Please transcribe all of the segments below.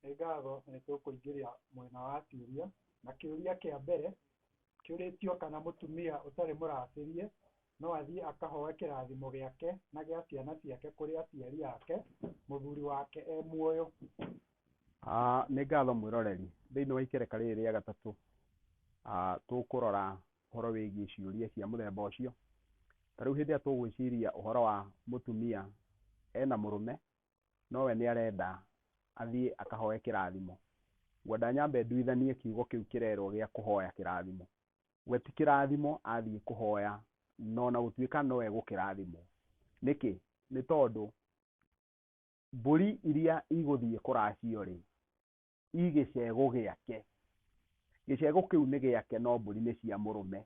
Ngatho nĩ tũkũingĩria mwena wa ciũria, na kĩũria kĩa mbere kĩũrĩtio kana mũtumia ũtarĩ mũracĩrie no athiĩ akahoe kĩrathimo gĩake na gĩa ciana ciake kũrĩ aciari ake mũthuri wake e muoyo. Nĩ ngatho mwĩroreri, thĩinĩ wa ikereka rĩrĩ rĩa gatatũ tũkũrora ũhoro wĩgiĩ ciũria cia mũthemba ũcio. Ta rĩu hĩndĩ ĩrĩa tũgwĩciria ũhoro wa mũtumia ena mũrũme nowe nĩ arenda athiĩ akahoe kĩrathimo, ngwenda nyambe nduithanie kiugo kĩu kĩrerwo gĩa kũhoya kĩrathimo. We ti kĩrathimo athiĩ kũhoya, no na gũtuĩka nowe gũkĩrathimwo. Nĩkĩ? Nĩ tondũ mbũri iria igũthiĩ kũracio rĩ, igĩcegũ gĩake, gĩcegũ kĩu nĩ gĩake no mbũri nĩ cia mũrũme.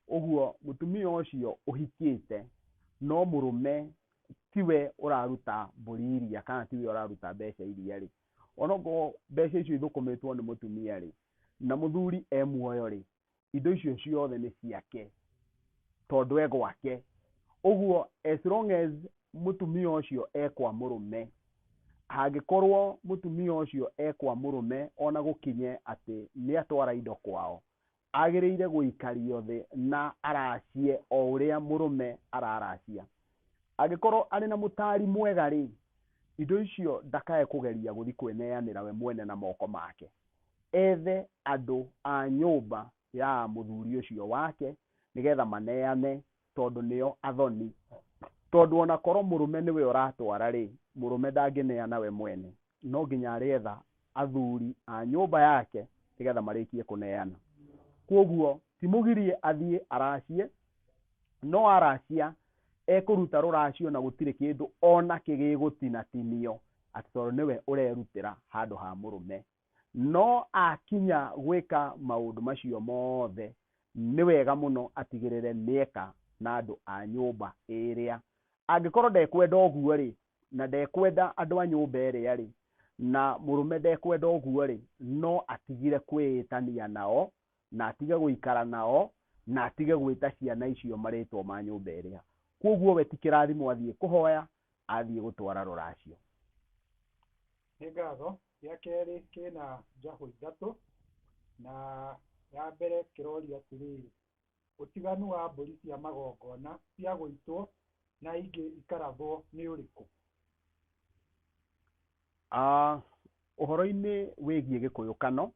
Ũguo mũtumia ũcio ũhikĩte no mũrũme tiwe ũraruta mbũri iria kana tiwe ũraruta mbeca iria rĩ, onokorwo mbeca icio ithũkũmĩtwo nĩ mũtumia rĩ na mũthuri e muoyo rĩ, indo icio ciothe nĩ ciake tondũ e gwake. Ũguo as long as mũtumia ũcio e kwa mũrũme, hangĩkorwo mũtumia ũcio e kwa mũrũme ona gũkinye atĩ nĩ atwara indo kwao, agĩrĩire gũikario thĩ na aracie o ũrĩa mũrũme araracia. Angĩkorwo arĩ na mũtari mwega rĩ, indo icio ndakae kũgeria gũthiĩ kwĩneanĩra we mwene na moko make. Ethe andũ a nyũmba ya mũthuri ũcio wake nĩgetha maneane tondũ nĩo athoni. Tondũ ona korwo mũrũme nĩwe ũratwara rĩ, mũrũme ndangĩneana we mwene, no nginya arĩetha athuri a nyũmba yake nĩgetha marĩkie kũneana. Koguo ti mũgirie athiĩ aracie, no aracia ekũruta rũracio na gũtirĩ kĩndũ ona kĩgĩgũtinatinio atĩ tondũ nĩwe ũrerutĩra handũ ha mũrũme. No akinya gwĩka maũndũ macio mothe, nĩ wega mũno atigĩrĩre nĩeka na andũ a nyũmba ĩrĩa. Angĩkorwo ndekwenda ũguo rĩ, na ndekwenda andũ a nyũmba ĩrĩa rĩ, na mũrũme ndekwenda ũguo rĩ, no atigire kwĩĩtania nao na atige gũikara nao na atige gwĩta ciana icio marĩtwo ma nyũmba ĩrĩa. Koguo we ti kĩrathimo athiĩ kũhoya, athiĩ gũtwara rũracio. Nĩ ngatho. Gĩa kerĩ kĩna njahũ ithatũ, na ya mbere kĩroria atĩrĩrĩ, ũtiganu wa mbũri cia magongona cia gũitwo na ingĩ ikarathwo nĩ ũrĩkũ? Ũhoro-inĩ wĩgiĩ gĩkũyũkano,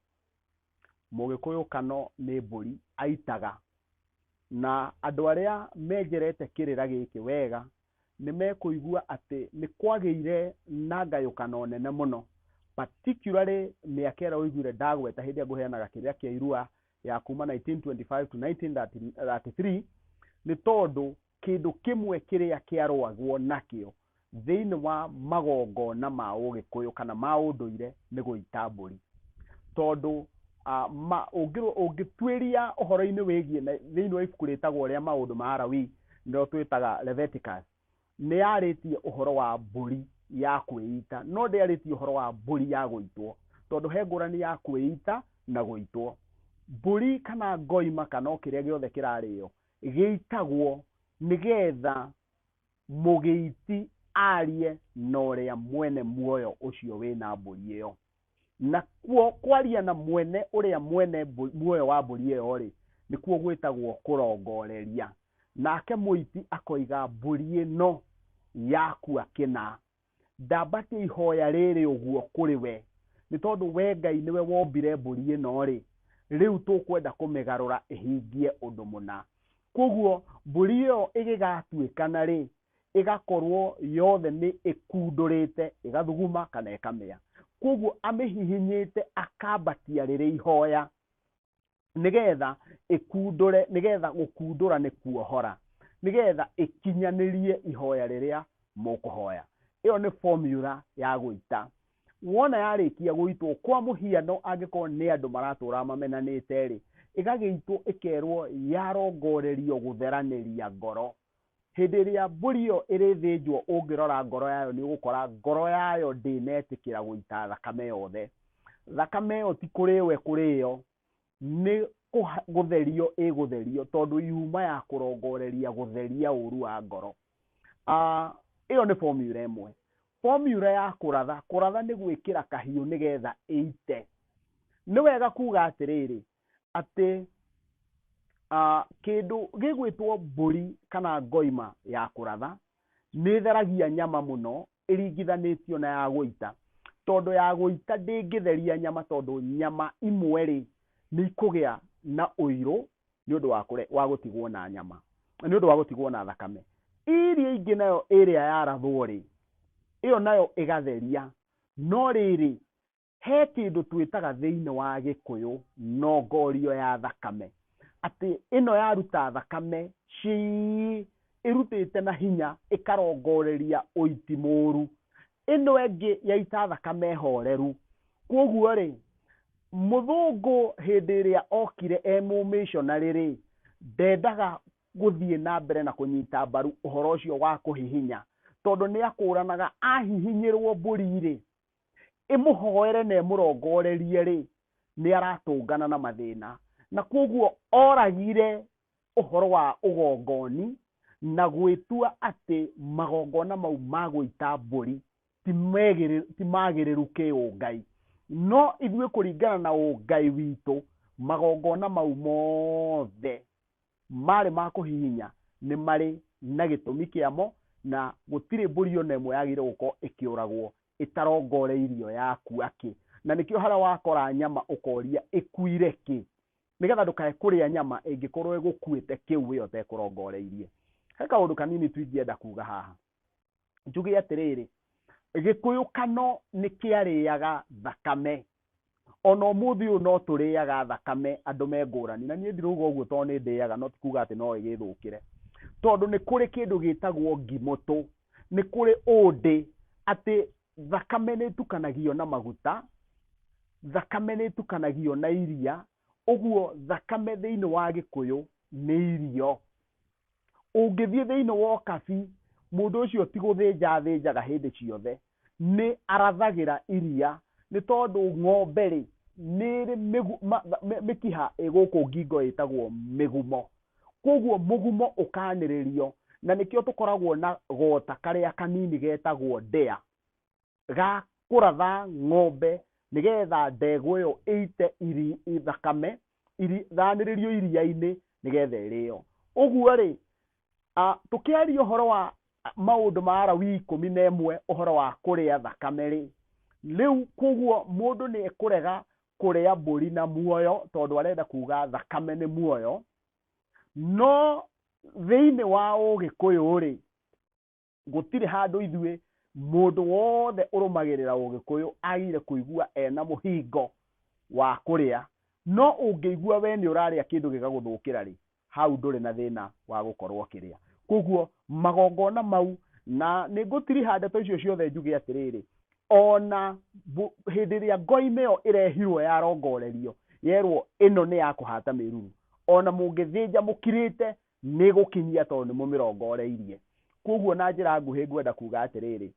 mũgĩkũyũkano nĩ mbũri aitaga, na andũ arĩa menjerete kĩrĩra gĩkĩ wega nĩ mekũigua atĩ nĩ kwagĩire na ngayũkano nene mũno, particularly mĩaka ĩrĩa ũiguire ndagweta hĩndĩ ĩrĩa ngũheanaga kĩrĩra kĩa Irua ya kuma 1925 to 1933, nĩ tondũ kĩndũ kĩmwe kĩrĩa kĩarũagwo nakĩo thĩinĩ wa magongona ma ũgĩkũyũ kana ma ũndũire nĩ gũita mbũri. Tondũ ũngĩtuĩria ũhoro-inĩ wĩgiĩ thĩinĩ wa ibuku rĩtagwo rĩa maũndũ ma Alawii nĩrĩo twĩtaga Leviticus, nĩ yarĩtie ũhoro wa mbũri ya kwĩita, no ndĩarĩtie ũhoro wa mbũri ya gũitwo, tondũ he ngũrani ya kwĩita na gũitwo. Mbũri kana ngoima kana kĩrĩa gĩothe kĩrarĩo gĩitagwo nĩgetha mũgĩiti arie na ũrĩa mwene muoyo ũcio wĩna mbũri ĩyo. Na kwaria na mwene ũrĩa mwene muoyo wa mbũri ĩyo rĩ, nĩkuo gwĩtagwo kũrongoreria. Nake mũiti akoiga mbũri ĩno yakua kĩna, ndambatie ihoya rĩrĩ ũguo kũrĩ we, nĩ tondũ we Ngai nĩwe wombire mbũri ĩno rĩ, rĩu tũkwenda kũmĩgarũra ĩhingie ũndũ mũna. Koguo mbũri ĩyo ĩgĩgatuĩkana rĩ, ĩgakorwo yothe nĩ ĩkundũrĩte, ĩgathuguma kana ĩkamĩa. Koguo amĩhihinyĩte akambatia rĩrĩ ihoya nĩgetha ĩkundũre, nĩgetha gũkundũra nĩ kuohora, nĩgetha ĩkinyanĩrie ihoya rĩrĩa mũkũhoya. Ĩyo nĩ formula ya gũita. Wona yarĩkia gũitwo, kwa mũhiano angĩkorwo nĩ andũ maratũra mamenanĩte rĩ, ĩgagĩitwo ĩkerwo yarongorerio gũtheranĩria ngoro. Hĩndĩ ĩrĩa mbũri ĩyo ĩrĩthĩnjwo ũngĩrora ngoro yayo nĩ ũgũkora ngoro yayo ndĩnetĩkĩra gũita thakame yothe. Thakame ĩyo ti kũrĩo ĩkũrĩo, nĩ gũtherio ĩgũtherio tondũ yuma ya kũrongoreria gũtheria ũru wa ngoro. Ĩyo nĩ formula ĩmwe. formula ya kũratha nĩ gwĩkĩra kahiũ nĩgetha ĩite. Nĩ wega kuga atĩrĩrĩ atĩ kĩndũ gĩgwĩtwo mbũri kana ngoima ya kũratha nĩ theragia nyama mũno ĩringithanĩtio na ya gũita, tondũ ya gũita ndĩngĩtheria nyama, tondũ nyama imwe rĩ nĩ ikũgĩa na ũirũ nĩ ũndũ wa gũtigwo na nyama, nĩ ũndũ wa gũtigwo na thakame. Iria ingĩ nayo ĩrĩa yarathwo rĩ, ĩyo nayo ĩgatheria. No rĩrĩ he kĩndũ twĩtaga thĩinĩ wa Gĩkũyũ nongorio ya thakame, atĩ ĩno yaruta thakame ĩrutĩte na hinya ĩkarongoreria ũiti mũru, ĩno ĩngĩ yaita thakame horeru. Koguo rĩ, mũthũngũ hĩndĩ ĩrĩa okire mũmissionary rĩ, ndendaga gũthiĩ na mbere na kũnyita mbaru ũhoro ũcio wa kũhihinya, tondũ nĩ akũranaga ahihinyĩrwo mbũri rĩ, ĩmũhoere na ĩmũrongorerie rĩ, nĩ aratũngana na mathĩna. Na koguo oragire ũhoro wa ũgongoni na gwĩtua atĩ magongona mau ma gũita mbũri ti magĩrĩru kĩũngai. No ithuĩ kũringana na ũngai witũ, magongona mau mothe marĩ ma kũhihinya nĩ marĩ na gĩtũmi kĩamo, na gũtirĩ mbũri ona ĩmwe yagĩrĩirwo gũkorwo ĩkĩũragwo ĩtarongoreirio yakua kĩ. Na nĩkĩo harĩa wakora nyama ũkoria ĩkuire kĩ, nĩgetha ndũkae kũrĩa nyama ĩngĩkorwo ĩgũkuĩte kĩu wĩ ũtekũrongoreirie. He kaũndũ kanini tũingĩenda kuga haha, njuge atĩrĩrĩ, Gĩkũyũ kano nĩ kĩarĩaga thakame, ona ũmũthĩ ũyũ no tũrĩaga thakame andũ me ngũrani, na niĩ ndirauga ũguo tondũ nĩ ndĩaga, no ti kuga atĩ no ĩgĩthũkĩre, tondũ nĩ kũrĩ kĩndũ gĩtagwo ngimũtũ, nĩ kũrĩ ũndĩ atĩ thakame nĩ ĩtukanagio na maguta, thakame nĩ ĩtukanagio na iria, ũguo thakame thĩinĩ wa Gĩkũyũ nĩ irio. Ũngĩthiĩ thĩinĩ wa ũkabi, mũndũ ũcio ti gũthĩnja athĩnjaga hĩndĩ ciothe, nĩ arathagĩra iria, nĩ tondũ ng'ombe rĩ nĩ ĩrĩ mĩkiha ĩgũkũ ngingo ĩtagwo mĩgumo. Koguo mũgumo ũkanĩrĩrio, na nĩkĩo tũkoragwo na gota karĩa kanini getagwo ndĩa ga kũratha ng'ombe, nĩgetha ndegwa ĩyo ĩite thakame thanĩrĩrio iria-inĩ nĩgetha ĩrĩo. Ũguo rĩ, tũkĩaria ũhoro wa maũndũ ma Alawii 11 ũhoro wa kũrĩa thakame rĩ, rĩu koguo mũndũ nĩ ekũrega kũrĩa mbũri na muoyo, tondũ arenda kuga thakame nĩ muoyo. No thĩinĩ wa Ũgĩkũyũ rĩ, gũtirĩ handũ ithuĩ mũndũ wothe ũrũmagĩrĩra Ũgĩkũyũ agire kũigua ena mũhingo wa kũrĩa. No ũngĩigua we nĩ ũrarĩa kĩndũ gĩgagũthũkĩra rĩ, hau ndũrĩ na thĩna wa gũkorwo kĩrĩa. Koguo magongona mau, na nĩ ngũtiri ndeto icio ciothe njuge atĩrĩrĩ, ona hĩndĩ ĩrĩa ngoima ĩyo ĩrehirwo yarongorerio, yerwo ĩno nĩ ya kũhata mĩruru, ona mũngĩthĩnja mũkirĩte nĩ gũkinyia tondũ nĩ mũmĩrongoreirie. Koguo na njĩra nguhĩ ngwenda kuga atĩrĩrĩ,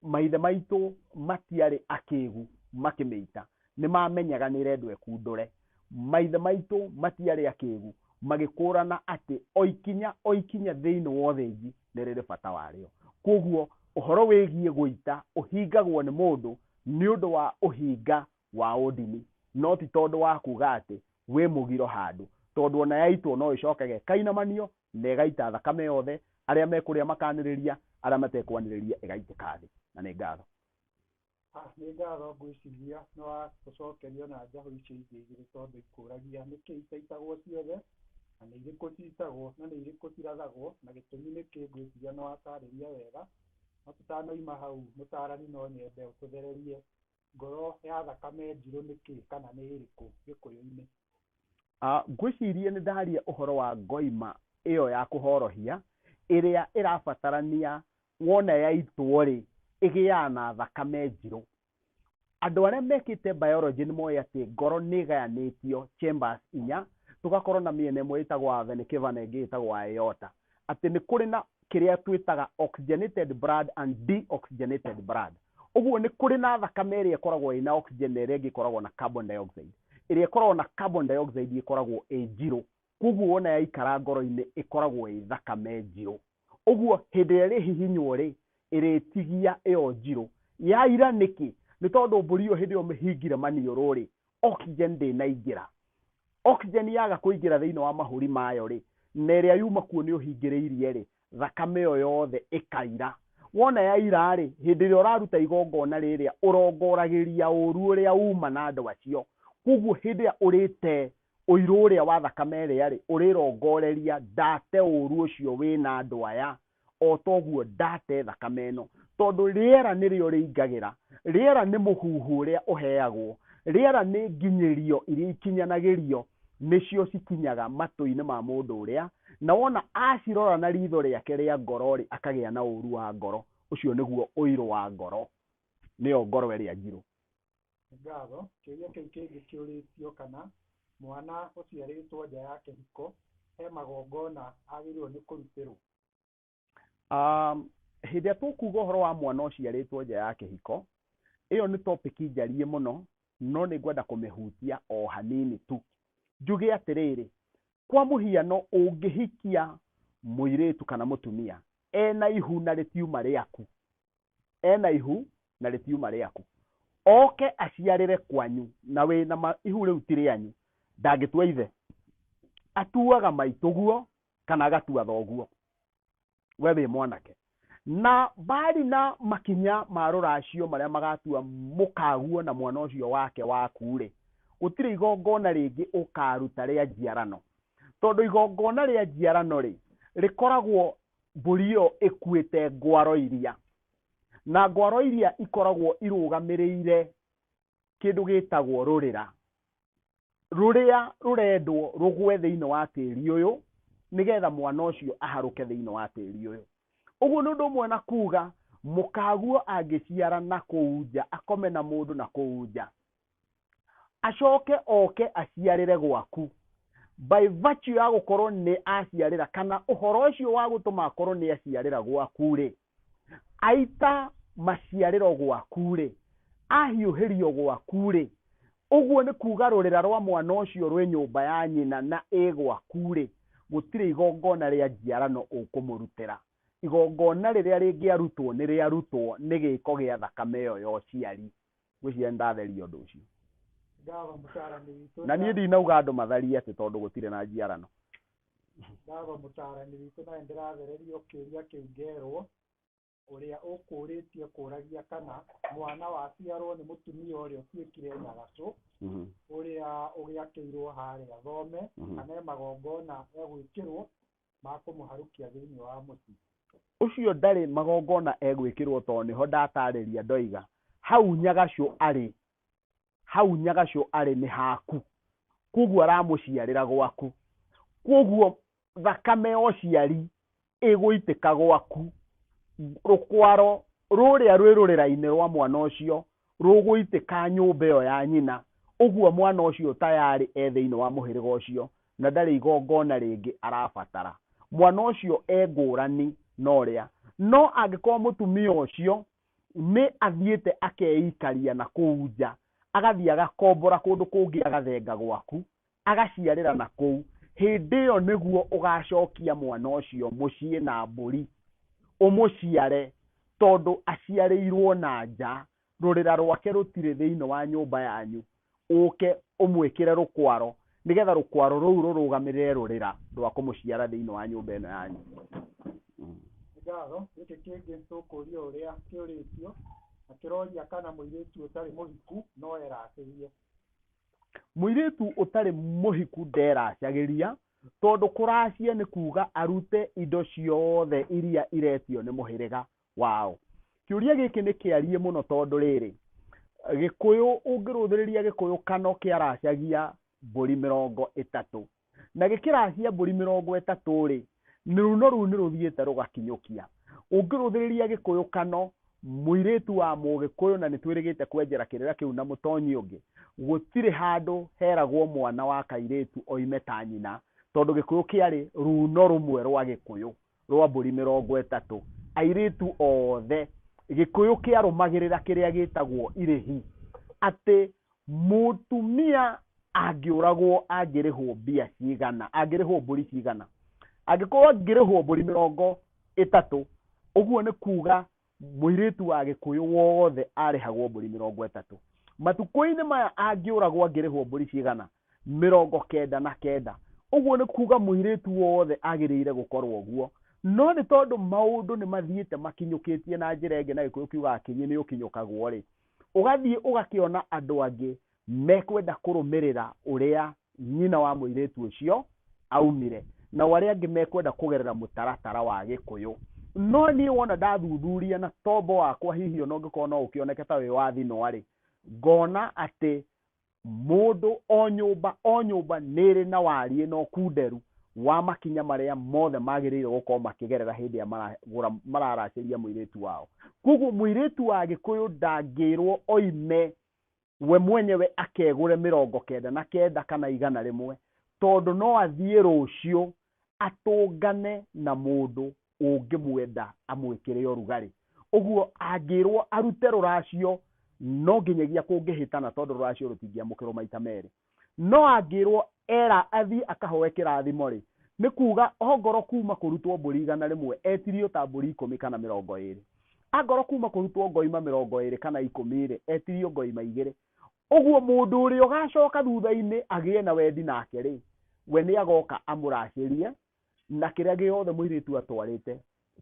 maithe maitũ matiarĩ akĩĩgu makĩmĩita, nĩ mamenyaga nĩ ĩrendwo ĩkundũre. Maithe maitũ matiarĩ akĩĩgu magĩkũrana atĩ o ikinya thĩinĩ wa ũthĩnji nĩ rĩrĩ bata warĩo. Koguo ũhoro wĩgiĩ gũita ũhingagwo nĩ mũndũ nĩ ũndũ wa ũhinga wa ũndini, no ti tondũ wa kuga atĩ wĩ mũgiro handũ, tondũ ona yaitwo no ĩcokage kainamanio na ĩgaita thakame yothe, arĩa mekũrĩa makanĩrĩria, arĩa matekwanĩrĩria ĩgaitĩka thĩ. Na nĩ ngatho. Nĩ ngatho ngwĩciria nĩ wa gũcokerio na njahũ icio ingĩ igĩrĩ, tondũ ikũragia nĩkĩ itaitagwo ciothe, na nĩ irĩkũ citagwo na nĩ irĩkũ cirathagwo, na gĩtũmi nĩkĩ, ngwĩciria nĩ watarĩria wega. No tũtanoima hau, mũtarani no nyende ũtũthererie ngoro ya thakame njirũ nĩkĩ kana nĩ ĩrĩkũ Gĩkũyũ-inĩ. Ngwĩciria nĩ ndaria ũhoro wa ngoima ĩyo ya kũhorohia, ĩrĩa ĩrabatarania wona yaitwo rĩ ĩgĩaga na thakame njirũ. Andũ arĩa mekĩte biology nĩ moĩ atĩ ngoro nĩ ĩgayanĩtio chambers 4, tũgakorwo na mĩena ĩmwe ĩtagwo vena cava na ĩngĩ ĩtagwo aorta, atĩ nĩ kũrĩ na kĩrĩa twĩtaga oxygenated blood and deoxygenated blood. Ũguo nĩ kũrĩ na thakame ĩrĩa ĩkoragwo ĩna oxygen na ĩrĩa ĩngĩ ĩkoragwo na carbon dioxide. Ĩrĩa ĩkoragwo na carbon dioxide ĩkoragwo ĩ njirũ, koguo wona yaikara ngoro-inĩ ĩkoragwo ĩ thakame njirũ. Ũguo hĩndĩ ĩrĩa rĩhihinywo rĩ, ĩrĩtigia ĩyo njirũ yaira nĩkĩ nĩ tondũ mbũri ĩyo hĩndĩ ĩyo mĩhingire maniũrũ rĩ oxygen ndĩnaingĩra. Oxygen yaga kũingĩra thĩinĩ wa mahũri mayo rĩ na ĩrĩa yuma kuo nĩ ũhingĩrĩirie rĩ thakame ĩyo yothe ĩkaira. Wona yaira rĩ hĩndĩ ĩrĩa ũraruta igongona rĩrĩa ũrongoragĩria ũru ũrĩa uma na andũ acio. Koguo hĩndĩ ĩrĩa ũrĩte ũirũ ũrĩa wa thakame ĩrĩa rĩ ũrĩrongoreria ndate ũru ũcio wĩna andũ aya o toguo ndate thakame ĩno, tondũ rĩera nĩrĩo rĩingagĩra. Rĩera nĩ mũhuhu ũrĩa ũheagwo, rĩera nĩ nginyĩrio iria ikinyanagĩrio nĩcio cikinyaga matũ-inĩ ma mũndũ ũrĩa, na wona acirora na ritho rĩake rĩa ngoro rĩ akagĩa na ũru wa ngoro. Ũcio nĩguo ũirũ wa ngoro, nĩyo ngoro ĩrĩa njirũ. Ngatho, kĩũria kĩu kĩngĩ kĩũrĩtio kana mwana ũciarĩtwo nja ya kĩhiko he magongona agĩrĩirwo nĩ kũrutĩrwo. Hĩndĩ ĩrĩa tũkuga ũhoro wa mwana ũciarĩtwo nja ya kĩhiko, ĩyo nĩ topic njariĩ mũno, no nĩ ngwenda kũmĩhutia o hanini tu. Njuge atĩrĩrĩ, kwa mũhiano ũngĩhikia mũirĩtu kana mũtumia ena ihu na rĩtiuma rĩaku, oke aciarĩre kwanyu na wĩna ihu rĩu ti rĩanyu, ndangĩtua ithe, atuaga maitũguo kana agatua thoguo we wĩ mwanake. Na bari na makinya ma rũracio marĩa magatua mũkaguo na mwana ũcio wake waku rĩ gũtirĩ igongona rĩngĩ ũkaruta rĩa njiarano, tondũ igongona rĩa njiarano rĩ rĩkoragwo mbũri ĩyo ĩkuĩte ngwaro iria, na ngwaro iria ikoragwo irũgamĩrĩire kĩndũ gĩtagwo rũrĩra rũrĩa rũrendwo rũgwe thĩinĩ wa tĩri ũyũ nĩgetha mwana ũcio aharũke thĩinĩ wa tĩri ũyũ. Ũguo nĩ ũndũ ũmwe na kuga mũkaguo angĩciara na kũu nja, akome na mũndũ na kũu nja, acoke oke aciarĩre gwaku, by virtue ya gũkorwo nĩ aciarĩra kana ũhoro ũcio wa gũtũma akorwo nĩ aciarĩra gwaku rĩ, aita maciarĩro gwaku rĩ, ahiũhĩrio gwaku rĩ, ũguo nĩ kuga rũrĩra rwa mwana ũcio rwĩ nyũmba ya nyina na ĩ gwaku rĩ, gũtirĩ igongona rĩa njiarano ũkũmũrutĩra. Igongona rĩrĩa rĩngĩarutwo nĩ rĩarutwo nĩ gĩko gĩa thakame ĩyo ya ũciari. Gwĩciria ndatheria ũndũ ũcio. Na niĩ ndinauga andũ matharie atĩ tondũ gũtirĩ na njiarano. Ngatho mũtarani witũ nawe ndĩrathererio kĩũria kĩu ngerwo ũrĩa ũkũrĩtie kũragia kana mwana waciarwo nĩ mũtumia ũrĩa ũtuĩkire nyagacũ ũrĩa ũgĩakĩirwo harĩa thome kana magongona egwĩkĩrwo ma kũmũharũkia thĩinĩ wa mũciĩ. Ũcio ndarĩ magongona egwĩkĩrwo tondũ nĩho ndatarĩria ndoiga hau nyagacũ arĩ nĩ haku, koguo aramũciarĩra gwaku, koguo thakame ya ũciari ĩgũitĩka gwaku, rũkwaro rũrĩa rwĩ rũrĩra-inĩ rwa mwana ũcio rũgũitĩka nyũmba ĩyo ya nyina. Ũguo mwana ũcio tayarĩ thĩinĩ wa mũhĩrĩga ũcio na ndarĩ igongona rĩngĩ arabatara. Mwana ũcio ngũrani na ũrĩa, no angĩkorwo mũtumia ũcio nĩ athiĩte akeikaria na kũu nja, agathiĩ agakombora kũndũ kũngĩ agathenga gwaku, agaciarĩra na kũu, hĩndĩ ĩyo nĩguo ũgacokia mwana ũcio mũciĩ na mbũri ũmũciare, tondũ aciarĩirwo na nja, rũrĩra rwake rũtirĩ thĩinĩ wa nyũmba yanyu, ũke ũmwĩkĩre rũkwaro nĩgetha rũkwaro rũu rũrũgamĩrĩre rũrĩra rwa kũmũciara thĩinĩ wa nyũmba ĩno yanyu. Ngatho, gĩkĩ kĩngĩ tũkũria ũrĩa kĩũrĩtio na kĩroria kana mũirĩtu ũtarĩ mũhiku no eracĩrie. Mũirĩtu ũtarĩ mũhiku nderacagĩria, tondũ kũracia nĩ kuga arute indo ciothe iria iretio nĩ mũhĩrĩga wao. Kĩũria gĩkĩ nĩ kĩarie mũno tondũ rĩrĩ, Gĩkũyũ ũngĩrũthĩrĩria Gĩkũyũ kano kĩaracagia mbũri 30, na gĩkĩracia mbũri 30 rĩ, runo rũu nĩ rũthiĩte rũgakinyũkia. Ũngĩrũthĩrĩria Gĩkũyũ kano, mũirĩtu wa Mũgĩkũyũ, na nĩtwĩrĩgĩte kwenjera kĩrĩra kĩu na mũtonyi ũngĩ, gũtirĩ handũ heragwo mwana wa kairĩtu oime ta nyina, tondũ Gĩkũyũ kĩarĩ runo rũmwe rwa Gĩkũyũ rwa mbũri 30. Airĩtu othe Gĩkũyũ kĩarũmagĩrĩra kĩrĩa gĩtagwo irĩhi, atĩ mũtumia angĩũragwo angĩrĩhwo mbia cigana, angĩrĩhwo mbũri cigana. Angĩkorwo angĩrĩhwo mbũri 30, ũguo nĩ kuga mũirĩtu wa Gĩkũyũ wothe arĩhagwo mbũri 30. Matukũ-inĩ maya angĩũragwo angĩrĩhwo mbũri cigana 99. Ũguo nĩ kuga mũirĩtu wothe agĩrĩire gũkorwo ũguo. No nĩ tondũ maũndũ nĩ mathiĩte makinyũkĩtie na njĩra ĩngĩ na Gĩkũyũ kiugaga kinyi nĩ ũkinyũkagwo rĩ, ũgathiĩ ũgakĩona andũ angĩ mekwenda kũrũmĩrĩra ũrĩa nyina wa mũirĩtu ũcio aumire, na arĩa angĩ mekwenda kũgerera mũtaratara wa Gĩkũyũ. No niĩ wona ndathuthuria na tombo wakwa hihi ona ũngĩkorwo no ũkĩoneke ta wĩ wa thĩno rĩ, ngona atĩ mũndũ o nyũmba nĩ ĩrĩ na wariĩ na ũkunderu wa makinya marĩa mothe magĩrĩirwo gũkorwo makĩgerera hĩndĩ ĩrĩa mararacĩria mũirĩtu wao. Koguo mũirĩtu wa Gĩkũyũ ndangĩrwo oime we mwenyewe akegũre 99 kana 100, tondũ no athiĩ rũciũ atũngane na mũndũ ũngĩmwenda amwĩkĩre ũrugarĩ. Ũguo angĩrwo arute rũracio no nginyagia kũngĩhĩtana tondũ rũracio rũtingĩamũkĩrwo maita merĩ. No angĩrwo era athiĩ akahoe kĩrathimo rĩ, nĩ kuga ongorwo kuma kũrutwo mbũri 100 etirio ta mbũri 10 kana 20. Angorwo kuma kũrutwo ngoima 20 kana 10 rĩ, etirio ngoima 2. Ũguo mũndũ ũrĩa ũgacoka thutha-inĩ agĩe na wendi nake rĩ, we nĩ agoka amũracĩrie na kĩrĩa gĩothe mũirĩtu atwarĩte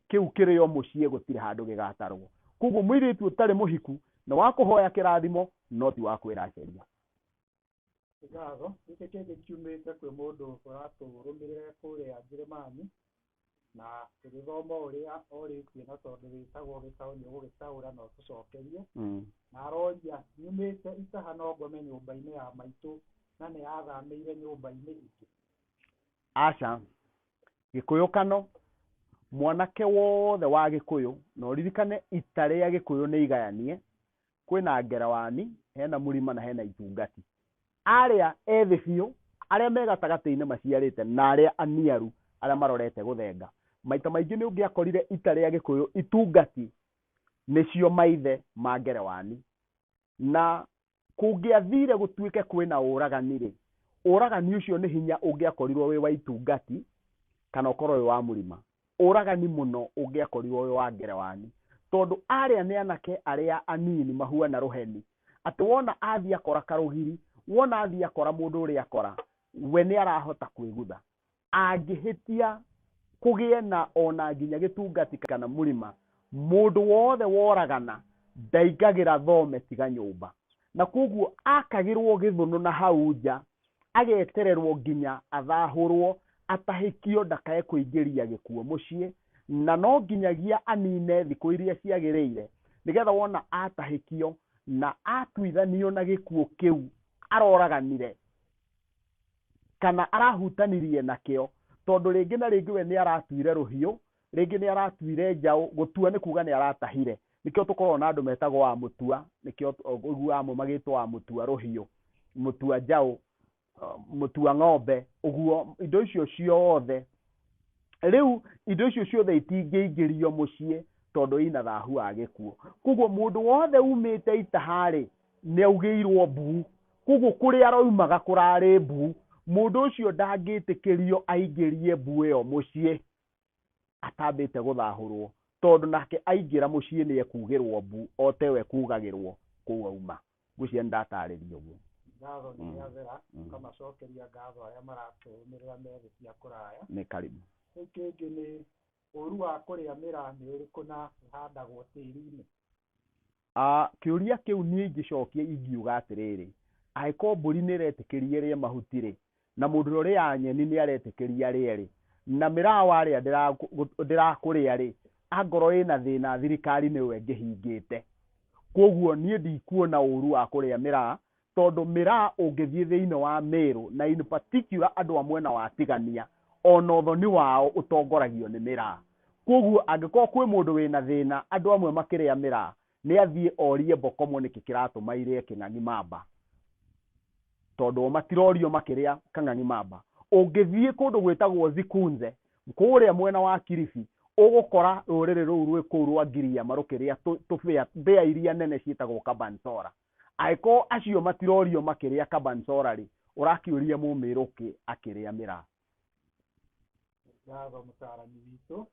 kĩu kĩrĩ o mũciĩ, gũtirĩ handũ gĩgatarwo. Koguo mũirĩtu ũtarĩ mũhiku na wa kũhoya kĩrathimo no ti wa kwĩracĩria. Ngatho gĩkĩ kĩngĩ kiumĩte kwĩ mũndũ ũratũrũmĩrĩra kũrĩa Njĩrĩmani, na tũgĩthoma ũrĩa orĩtie na tondũ wĩtagwo gĩtaũ nĩ ũgũgĩtaũra na ũtũcokerie. Na aroria nyumĩte itaha no ngome nyũmba-inĩ ya maitũ na nĩ athamĩire nyũmba-inĩ ingĩ. Aca, Gĩkũyũ kano, mwanake wothe wa Gĩkũyũ, na ũririkane ita rĩa Gĩkũyũ nĩ igayanie, kwĩna ngerewani, hena mũrima na hena itungati. Arĩa ethĩ biũ, arĩa me gatagatĩ-inĩ maciarĩte na arĩa aniaru arĩa marorete gũthenga. Maita maingĩ nĩ ũngĩakorire ita rĩa Gĩkũyũ itungati nĩcio maithe ma ngerewani, na kũngĩathire gũtuĩke kwĩna ũragani rĩ, ũragani ũcio nĩ hinya ũngĩakorirwo wĩ wa itungati kana ũkorwo wĩ wa mũrima. Ũragani mũno ũngĩakorirwo wĩ wa ngerewani, tondũ arĩa nĩ anake arĩa anini mahuana rũheni, atĩ wona athiĩ akora karũgiri, wona athiĩ akora mũndũ ũrĩa akora, we nĩ arahota kwĩgutha. Angĩhĩtia kũgĩe na ona nginya gĩtungati kana mũrima, mũndũ wothe woragana ndaingagĩra thome tiga nyũmba. Na koguo akagĩrwo gĩthũnũ na hau nja, agetererwo nginya athahũrwo, atahĩkio ndakae kũingĩria gĩkuũ mũciĩ, na no nginyagia anine thikũ iria ciagĩrĩire, nĩgetha wona atahĩkio na atuithanio na gĩkuũ kĩu aroraganire kana arahutanirie nakĩo, tondũ rĩngĩ na rĩngĩ we nĩ aratuire rũhiũ, rĩngĩ nĩ aratuire njaũ, gũtua nĩ kuga nĩ aratahire. Nĩkĩo tũkoragwo na andũ metagwo wa mũtua, nĩkĩo ũguo amwe magĩtwo wa mũtua rũhiũ, mũtua njaũ, mũtua ng'ombe. Ũguo indo icio ciothe, rĩu indo icio ciothe itingĩingĩrio mũciĩ tondũ ina thahu wa gĩkuũ. Koguo mũndũ wothe umĩte itaharĩ nĩ augĩirwo mbuu. Koguo kũrĩa aroimaga kũrarĩ mbuu, mũndũ ũcio ndangĩtĩkĩrio aingĩrie mbuu ĩyo mũciĩ atambĩte gũthahũrwo, tondũ nake aingĩra mũciĩ nĩ ekugĩrwo mbuu o tewe kugagĩrwo kũu auma. Ngwĩciria nĩ ndatarĩria ũguo. Ngatho nĩ athera, kamacokeria ngatho arĩa maratũrũmĩrĩra methĩ cia kũraya. Nĩ karibu. Rĩu kĩngĩ nĩ ũru wa kũrĩa mĩraa nĩ ũrĩkũ na ũhandagwo tĩri-inĩ? Kĩũria kĩu niĩ ingĩcokia ingiuga atĩrĩrĩ, angĩkorwo mbũri nĩ ĩretĩkĩria ĩrĩe mahuti rĩ, na mũndũ ũrĩa nyeni nĩ aretĩkĩria arĩe rĩ, na mĩraa warĩa ndĩrakũrĩa rĩ, angorwo ĩna thĩna thirikari nĩwe ĩngĩhingĩte. Koguo niĩ ndikuona ũru wa kũrĩa mĩraa, tondũ mĩraa ũngĩthiĩ thĩinĩ wa Meru na in particular andũ a mwena wa Tigania, ona ũthoni wao ũtongoragio nĩ mĩraa. Koguo angĩkorwo kwĩ mũndũ wĩna thĩna andũ amwe makĩrĩa mĩraa, nĩ athiĩ orie Bokomo nĩkĩ kĩratũma irĩe kĩng'ang'i mamba, tondũ matirorio makĩrĩa kang'ang'i mamba. Ũngĩthiĩ kũndũ gwĩtagwo Zikunze kũrĩa mwena wa Kilifi, ũgũkora rũrĩrĩ rũu rwĩ kũu rwa Giriama rũkĩrĩa mbĩa iria nene ciĩtagwo kabansora. Angĩkorwo acio matirorio makĩrĩa kabansora rĩ, ũrakĩũria Mũmĩrũ kĩ akĩrĩa mĩraa? ngatho mũtaarani witũ.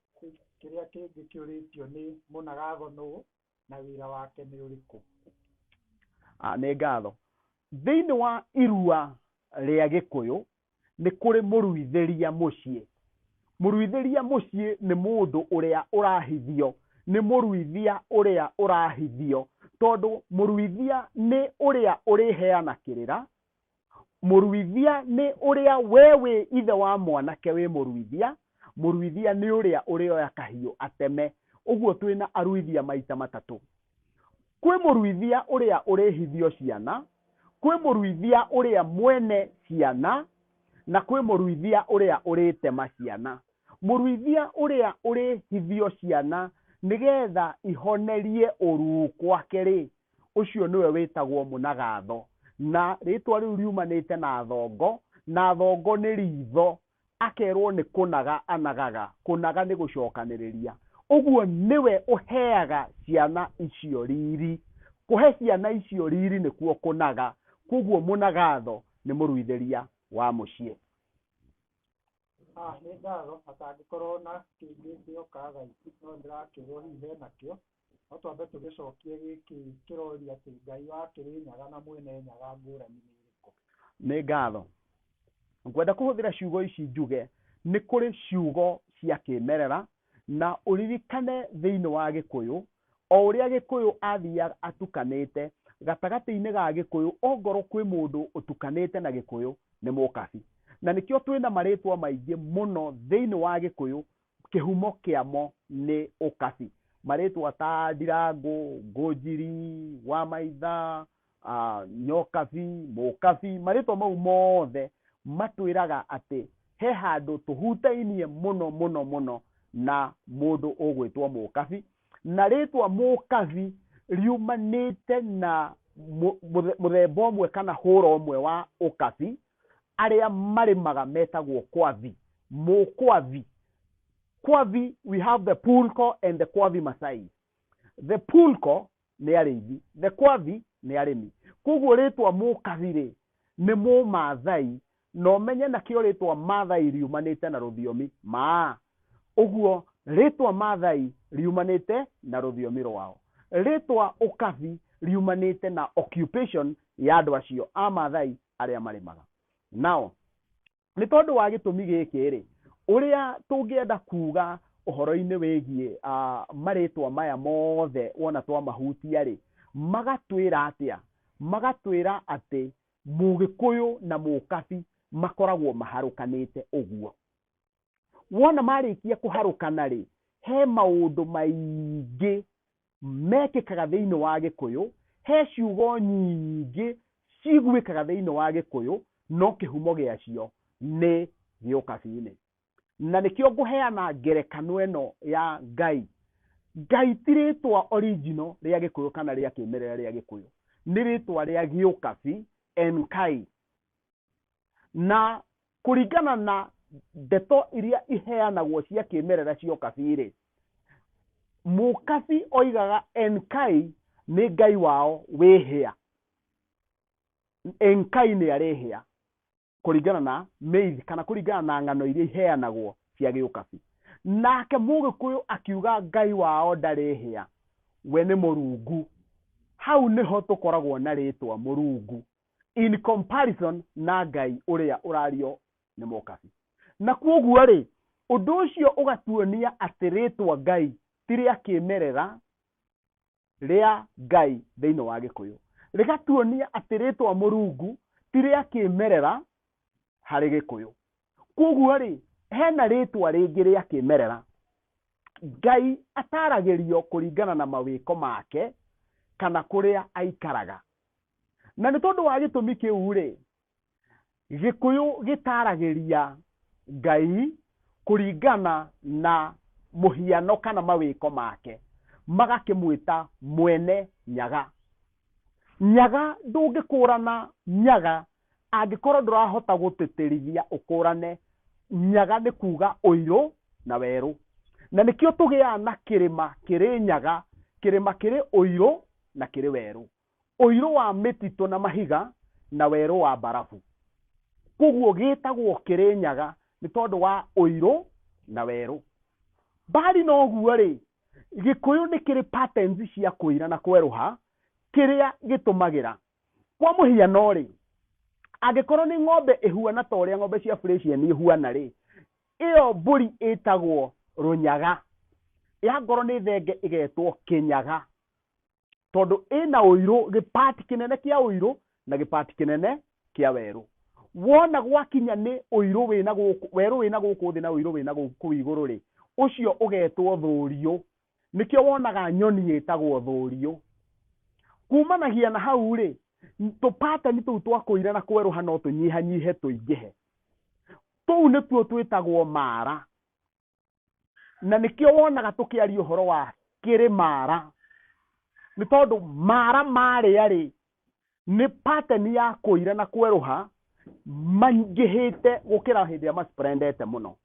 Kĩrĩa kĩngĩ kĩũrĩtio nĩ mũnagatho nũũ na wĩra wake nĩ ũrĩkũ? Nĩ ngatho. Thĩinĩ wa irua rĩa Gĩkũyũ nĩ kũrĩ mũruithĩria mũciĩ. Mũruithĩria mũciĩ nĩ mũndũ ũrĩa ũrahithio, nĩ mũruithia ũrĩa ũrahithio, tondũ mũruithia nĩ ũrĩa ũrĩheana kĩrĩra. Mũruithia nĩ ũrĩa we wĩ ithe wa mwanake wĩ mũruithia. Mũruithia nĩ ũrĩa ũrĩoya kahiũ ateme. Ũguo twĩna aruithia maita matatũ. Kwĩ mũruithia ũrĩa ũrĩhithio ciana, kwĩ mũruithia ũrĩa mwene ciana, na kwĩ mũruithia ũrĩa ũrĩtema ciana. Mũruithia ũrĩa ũrĩhithio ciana nĩgetha ihonerie ũru kwake rĩ, ũcio nĩwe wĩtagwo mũnagatho. Na rĩtwa rĩu riumanĩte na thongo, na thongo nĩ ritho, akerwo nĩ kũnaga anagaga. Kũnaga nĩ gũcokanĩrĩria. Ũguo nĩwe ũheaga ciana icio riri. Kũhe ciana icio riri nĩkuo kũnaga. Koguo mũnagatho nĩ mũruithĩria wa mũciĩ. Nĩ ngatho, atangĩkorwo na kĩngĩ gĩoka thaa ici, no ndĩrakĩrwo hihi henakĩo. No twambe tũgĩcokie gĩkĩ kĩroria atĩ Ngai wa Kĩrĩnyaga na mwene nyaga ngũrani nĩ ĩrĩkũ? Nĩ ngatho. Ngwenda kũhũthĩra ciugo ici njuge, nĩ kũrĩ ciugo cia kĩmerera, na ũririkane thĩinĩ wa Gĩkũyũ, o ũrĩa Gĩkũyũ athiaga atukanĩte, gatagatĩ-inĩ ga Gĩkũyũ, ongorwo kwĩ mũndũ ũtukanĩte na Gĩkũyũ nĩ mũkabi. Na nĩkĩo twĩna marĩtwa maingĩ mũno thĩinĩ wa Gĩkũyũ, kĩhumo kĩamo nĩ ũkabi. Marĩtwa ta Ndirangũ, Ngũnjiri, Wamaitha, Nyokabi, Mũkabi, marĩtwa mau mothe matwĩraga atĩ he handũ tũhutainie mũno mũno mũno na mũndũ ũgwĩtwo Mũkabi. Na rĩtwa Mũkabi riumanĩte na mũthemba ũmwe kana hũra ũmwe wa ũkabi, arĩa marĩmaga metagwo Kwavi. Mũkwavi. Kwavi, we have the Pulko and the Kwavi Masai. The Pulko nĩ arĩithi, the Kwavi nĩ arĩmi. Koguo rĩtwa Mũkabi rĩ, nĩ Mũmathai, na ũmenye nakĩo rĩtwa Mathai riumanĩte na rũthiomi maa. Ũguo rĩtwa Mathai riumanĩte na rũthiomi rwao. Rĩtwa ũkabi riumanĩte na occupation ya andũ acio a Mathai arĩa marĩmaga. Nao, nĩ tondũ wa gĩtũmi gĩkĩ rĩ, ũrĩa tũngĩenda kuga ũhoro-inĩ wĩgiĩ marĩtwa maya mothe wona twamahutia rĩ, magatwĩra atĩa? Magatwĩra atĩ Mũgĩkũyũ na Mũkabi makoragwo maharũkanĩte ũguo. Wona marĩkia kũharũkana rĩ, he maũndũ maingĩ mekĩkaga thĩinĩ wa Gĩkũyũ, he ciugo nyingĩ ciguĩkaga thĩinĩ wa Gĩkũyũ, no kĩhumo gĩacio nĩ gĩũkabi-inĩ. Na nĩkĩo ngũheana ngerekano ĩno ya Ngai. Ngai ti rĩtwa original rĩa Gĩkũyũ kana rĩa kĩmerera rĩa Gĩkũyũ, nĩ rĩtwa rĩa gĩũkabi, Enkai. Na kũringana na ndeto iria iheanagwo cia kĩmerera cia ũkabi rĩ, Mũkabi oigaga Enkai nĩ Ngai wao wĩhĩa. Enkai nĩ arĩhĩa kũringana na myth kana kũringana na ng'ano iria iheanagwo cia gĩũkabi. Nake Mũgĩkũyũ akiuga Ngai wao ndarĩhĩa, we nĩ Mũrungu. Hau nĩho tũkoragwo na rĩtwa Mũrungu in comparison na Ngai ũrĩa ũrario nĩ Mũkabi. Na kwoguo rĩ, ũndũ ũcio ũgatuonia atĩ rĩtwa Ngai ti rĩa kĩmerera rĩa Ngai thĩinĩ wa Gĩkũyũ. Rĩgatuonia atĩ rĩtwa Mũrungu ti rĩa kĩmerera harĩ Gĩkũyũ. Kwoguo rĩ, hena rĩtwa rĩngĩ rĩa kĩmerera. Ngai ataragĩrio kũringana na mawĩko make kana kũrĩa aikaraga. Na nĩ tondũ wa gĩtũmi kĩu rĩ, Gĩkũyũ gĩtaragĩria Ngai kũringana na mũhiano kana mawĩko make, magakĩmwĩta mwene nyaga. Nyaga ndũngĩkũrana nyaga angĩkorwo ndũrahota gũtĩtĩrithia ũkũrane. Nyaga nĩ kuga ũirũ na werũ. Na nĩkĩo tũgĩaga na kĩrĩma kĩrĩ nyaga, kĩrĩma kĩrĩ ũirũ na kĩrĩ werũ. Ũirũ wa mĩtitũ na mahiga na werũ wa barafu. Koguo gĩtagwo kĩrĩ nyaga nĩ tondũ wa ũirũ na werũ. Bari no guo rĩ, Gĩkũyũ nĩ kĩrĩ patterns cia kũira na kwerũha kĩrĩa gĩtũmagĩra. Kwa mũhiano rĩ, angĩkorwo nĩ ng'ombe ĩhuana ta ũrĩa ng'ombe cia Friesian ihuana rĩ, ĩyo mbũri ĩtagwo rũnyaga, yangorwo nĩ thenge ĩgetwo kĩnyaga, tondũ ĩna ũirũ, gĩpati kĩnene kĩa ũirũ na gĩpati kĩnene kĩa werũ. Wona gwakinya nĩ ũirũ wĩna gũkũ, werũ wĩna gũkũ thĩ na ũirũ wĩna gũkũ igũrũ rĩ, ũcio ũgetwo thũriũ. Nĩkĩo wonaga nyoni ĩtagwo thũriũ. Kumanagia na hau rĩ, tũpatani tũu twa kũira na kwerũha no tũnyihanyihe tũingĩhe. Tũu nĩtuo twĩtagwo mara. Na nĩkĩo wonaga tũkĩaria ũhoro wa kĩrĩmara. Nĩ tondũ mara marĩa rĩ, nĩ pattern ya kũira na kwerũha maingĩhĩte gũkĩra hĩndĩ ĩrĩa masprendete mũno.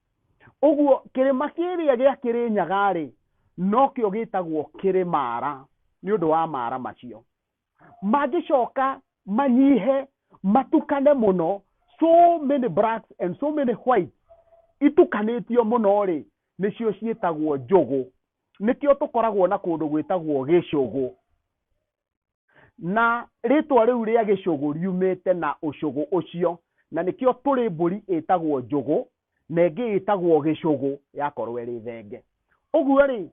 Ũguo kĩrĩma kĩrĩa gĩa Kĩrĩnyaga rĩ, no kĩo gĩtagwo kĩrĩmara nĩ ũndũ wa mara macio. Mangĩcoka manyihe matukane mũno, so many blacks and so many white itukanĩtio mũno rĩ, nĩcio ciĩtagwo njũgũ. Nĩkĩo tũkoragwo na kũndũ gwĩtagwo gĩcũgũ. Na rĩtwa rĩu rĩa gĩcũgũ riumĩte na ũcũgũ ũcio, na nĩkĩo tũrĩ mbũri ĩtagwo njũgũ na ĩngĩ ĩtagwo gĩcũgũ yakorwo ĩrĩ thenge. Ũguo rĩ,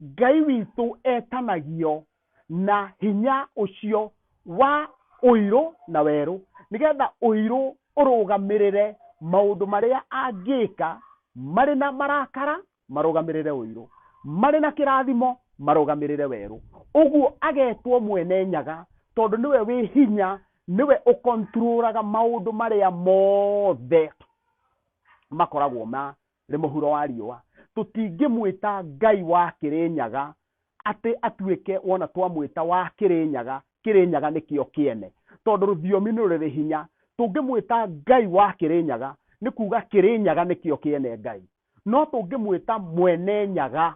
Ngai witũ etanagio na hinya ũcio wa ũirũ na werũ, nĩgetha ũirũ ũrũgamĩrĩre maũndũ marĩa angĩka marĩ na marakara, marũgamĩrĩre ũirũ, marĩ na kĩrathimo, marũgamĩrĩre werũ. Ũguo agetwo Mwene Nyaga tondũ nĩwe wĩ hinya, nĩwe ũkontrũraga maũndũ marĩa mothe makoragwo marĩ mũhuro wa riũa. Tũtingĩmwĩta Ngai wa Kĩrĩnyaga atĩ atuĩke wona twamwĩta wa Kĩrĩnyaga, Kĩrĩnyaga nĩkĩo kĩene, tondũ rũthiomi nĩ rũrĩ hinya. Tũngĩmwĩta Ngai wa Kĩrĩnyaga nĩ kuga Kĩrĩnyaga nĩkĩo kĩene Ngai. No tũngĩmwĩta Mwene Nyaga,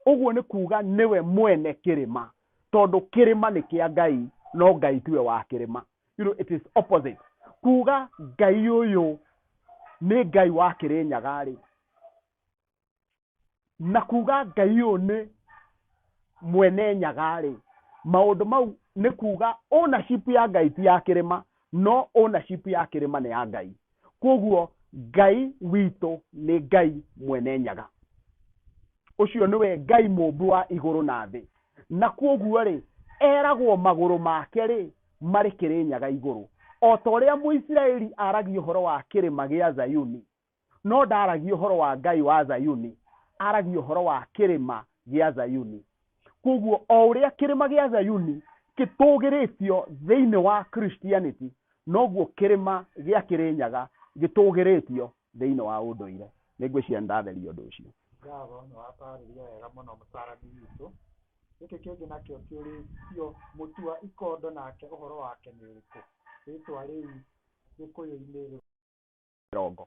ũguo nĩ kuga nĩwe mwene kĩrĩma, tondũ kĩrĩma nĩ kĩa Ngai, no Ngai tiwe wa kĩrĩma. You know, it is opposite. Kuga Ngai ũyũ nĩ Ngai wa Kĩrĩnyaga rĩ, na kuga Ngai ũyũ nĩ Mwene Nyaga rĩ, maũndũ mau nĩ kuga ownership ya Ngai ti ya kĩrĩma, no ownership ya kĩrĩma nĩ ya Ngai. Koguo Ngai witũ nĩ Ngai Mwene Nyaga. Ũcio nĩwe Ngai mũmbi wa igũrũ na thĩ. Na koguo rĩ, eragwo magũrũ make rĩ, marĩ Kĩrĩnyaga igũrũ. O ta ũrĩa Mũisiraeli aragia ũhoro wa kĩrĩma gĩa Zayuni, no ndaragia ũhoro wa Ngai wa Zayuni, aragia ũhoro wa kĩrĩma gĩa Zayuni. Koguo o ũrĩa kĩrĩma gĩa Zayuni gĩtũgĩrĩtio thĩinĩ wa Christianity, noguo kĩrĩma gĩa Kĩrĩnyaga gĩtũgĩrĩtio thĩinĩ wa ũndũire. Nĩngwĩciria ndatheria ũndũ ũcio. Ngatho nĩ watarĩria wega mũno mũtarani witũ. Gĩkĩ kĩngĩ nakĩo kĩũrĩtio Mũtua Ikondo, nake ũhoro wake nĩ ũrĩkũ? Rĩtwa rĩu Gĩkũyũ-inĩ mĩrongo.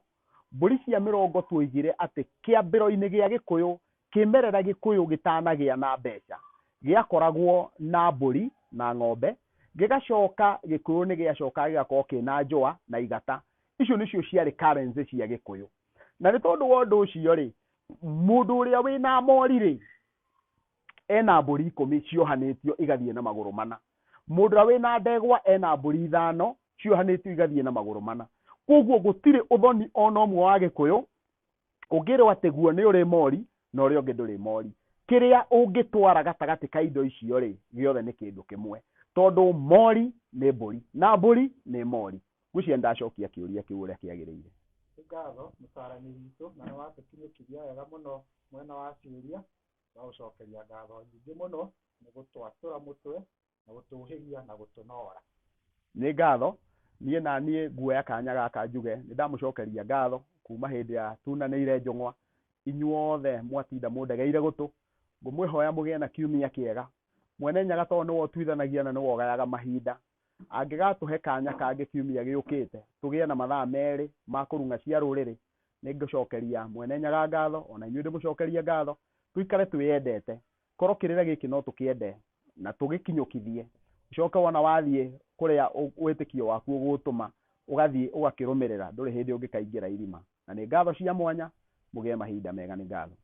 Mbũri cia mĩrongo tuoigire atĩ kĩambĩro-inĩ gĩa Gĩkũyũ, kĩmerera Gĩkũyũ gĩtanagĩa na mbeca, gĩakoragwo na mbũri na ng'ombe, gĩgacoka Gĩkũyũ nĩ gĩacoka gĩgakorwo kĩna njũa na igata. Icio nĩcio ciarĩ currency cia Gĩkũyũ. Na nĩ tondũ wa ũndũ ũcio rĩ, mũndũ ũrĩa wĩna mori rĩ, ena mbũri 10 ciohanĩtio igathiĩ na magũrũ mana. Mũndũ ũrĩa wĩna ndegwa ena mbũri 5 ciohanĩtio igathiĩ na magũrũ mana. Koguo gũtirĩ ũthoni ona ũmwe wa Gĩkũyũ ũngĩrwo atĩ guo nĩ ũrĩ mori na ũrĩa ũngĩ ndũrĩ mori. Kĩrĩa ũngĩtwara gatagatĩ ka indo icio rĩ, gĩothe nĩ kĩndũ kĩmwe, tondũ mori nĩ mbũri na mbũri nĩ mori. Ngwĩciria ndacokia kĩũria kĩu ũrĩa kĩagĩrĩire. Ngatho mũtarani witũ, na nĩ watũkinyũkiria wega mũno mwena wa ciũria, na gũcokeria ngatho nyingĩ mũno nĩ gũtwatũra mũtwe na gũtũhĩgia na gũtũnora. Nĩ ngatho, niĩ na niĩ nguoya kanya gaka njuge nĩ ndamũcokeria ngatho kuma hĩndĩ ya tunanĩire njũng'wa, inyuothe mwatinda mũndegeire gũtũ. Ngũmwĩhoya mũgĩe na kiumia kĩega. Mwene Nyaga tondũ nĩwe ũtuithanagia na nĩwe ũgayaga mahinda, angĩgatũhe kanya kangĩ kiumia gĩũkĩte tũgĩe na mathaa merĩ ma kũrung'a cia rũrĩrĩ, nĩ ngũcokeria Mwene Nyaga ngatho, ona inyuĩ ndĩmũcokerie ngatho. Tũikare twĩyendete, korwo kĩrĩra gĩkĩ no tũkĩende na tũgĩkinyũkithie, ũcoke wona wathiĩ kũrĩa wĩtĩkio waku ũgũtũma ũgathiĩ ũgakĩrũmĩrĩra, ndũrĩ hĩndĩ ũngĩkaingĩra irima. Na nĩ ngatho cia mwanya mũgĩe mahinda mega. Nĩ ngatho.